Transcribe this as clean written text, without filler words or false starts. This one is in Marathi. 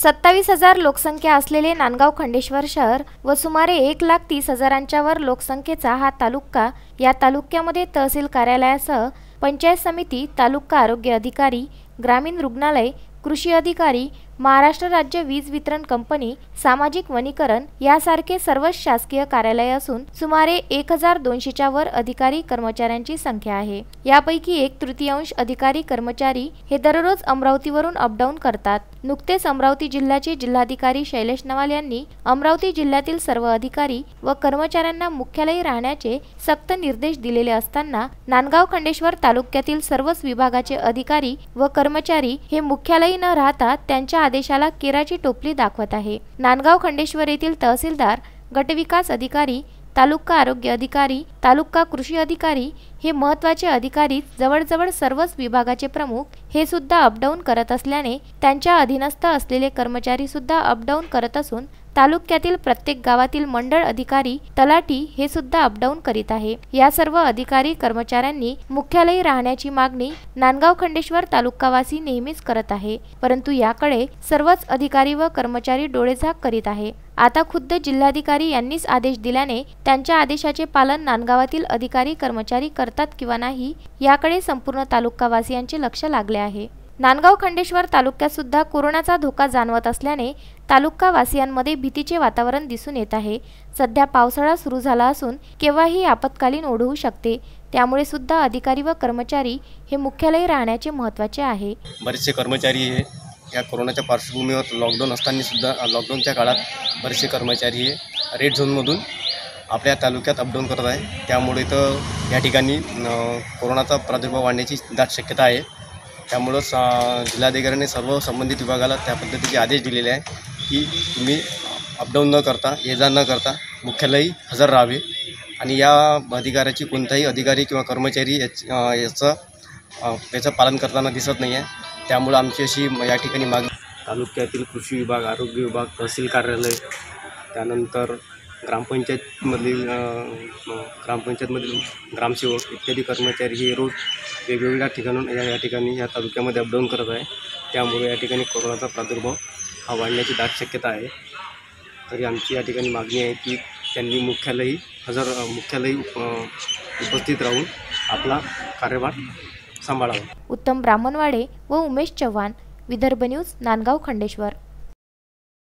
27,000 लोकसंख्या असलेले नांदगाव खंडेश्वर शहर व सुमारे 1,30,000च्या वर लोकसंख्येचा हा तालुका, या तालुक्यामध्ये तहसील कार्यालयासह पंचायत समिती, तालुका आरोग्य अधिकारी, ग्रामीण रुग्णालय, कृषी अधिकारी, महाराष्ट्र राज्य वीज वितरण कंपनी, सामाजिक वनीकरण यासारखे सर्व शासकीय कार्यालय असून सुमारे 1,200च्या वर अधिकारी कर्मचाऱ्यांची संख्या आहे। यापैकी 1/3 अधिकारी कर्मचारी हे दररोज अमरावतीवरून अपडाऊन करतात। नुकतेच अमरावती जिल्ह्याचे जिल्हाधिकारी शैलेश नवाल यांनी अमरावती जिल्ह्यातील सर्व अधिकारी व कर्मचाऱ्यांना मुख्यालयी राहण्याचे सक्त निर्देश दिलेले असताना नांदगाव खंडेश्वर तालुक्यातील सर्वच विभागाचे अधिकारी व कर्मचारी हे मुख्यालयी न राहता त्यांच्या आदेशाला केराची टोपली दाखवत आहे। नांदगाव खंडेश्वर येथील तहसीलदार, गटविकास अधिकारी, तालुका आरोग्य अधिकारी, तालुका कृषी अधिकारी हे महत्त्वाचे अधिकारी जवळजवळ सर्वच विभागाचे प्रमुख हे सुद्धा अपडाऊन करत असल्याने त्यांच्या अधीनस्थ असलेले कर्मचारी सुद्धा अपडाऊन करत असून तालुक्यातील प्रत्येक गावातील मंडळ अधिकारी, तलाठी हे सुद्धा अपडाऊन करीत आहे। या सर्व अधिकारी कर्मचाऱ्यांनी मुख्यालयी राहण्याची मागणी नांदगाव खंडेश्वर तालुकावासी नेहमीच करत आहे, परंतु याकडे सर्वच अधिकारी व कर्मचारी डोळेझाक करीत आहे। आता खुद्द जिल्हाधिकारी यांनीच आदेश दिल्याने त्यांच्या आदेशाचे पालन नांदगावातील अधिकारी कर्मचारी करतात किंवा नाही याकडे संपूर्ण तालुकावासियांचे लक्ष लागले आहे। नांदगाव खंडेश्वर तालुक्यात सुद्धा कोरोनाचा धोका जाणवत असल्याने तालुकावासियांमध्ये भीतीचे वातावरण दिसून येत आहे। सध्या पावसाळा सुरू झाला असून केव्हाही आपत्कालीन ओढवू शकते, त्यामुळे सुद्धा अधिकारी व कर्मचारी हे मुख्यालयी राहण्याचे महत्त्वाचे आहे। बरेचसे कर्मचारी हे या कोरोनाच्या पार्श्वभूमीवर लॉकडाऊन असताना सुद्धा लॉकडाऊनच्या काळात बरेचसे कर्मचारी हे रेड झोनमधून आपल्या तालुक्यात अपडाऊन करत आहे। त्यामुळे तर या ठिकाणी कोरोनाचा प्रादुर्भाव वाढण्याची दाट शक्यता आहे। त्यामुळे जिल्हाधिकाऱ्यांनी सर्व संबंधित विभागाला त्या पद्धतीचे आदेश दिलेले आहे की तुम्ही अपडाऊन न करता, ये जा न करता मुख्यालयी हजर राहावे आणि या अधिकाऱ्याची कोणताही अधिकारी किंवा कर्मचारी याचं पालन करताना दिसत नाही आहे। त्यामुळे आमची अशी या ठिकाणी मागणी तालुक्यातील कृषी विभाग, आरोग्य विभाग, तहसील कार्यालय, त्यानंतर ग्रामपंचायतमधील ग्रामसेवक इत्यादी कर्मचारी हे रोज वेगवेगळ्या ठिकाणून या ठिकाणी या तालुक्यामध्ये अपडाऊन करत आहे। त्यामुळे या ठिकाणी कोरोनाचा प्रादुर्भाव हा वाढण्याची दाट शक्यता आहे। तरी आमची या ठिकाणी मागणी आहे की त्यांनी मुख्यालयी उपस्थित राहून आपला कार्यभार सांभाळावा। उत्तम ब्राह्मणवाडे व उमेश चव्हाण, विदर्भ न्यूज, नांदगाव खंडेश्वर।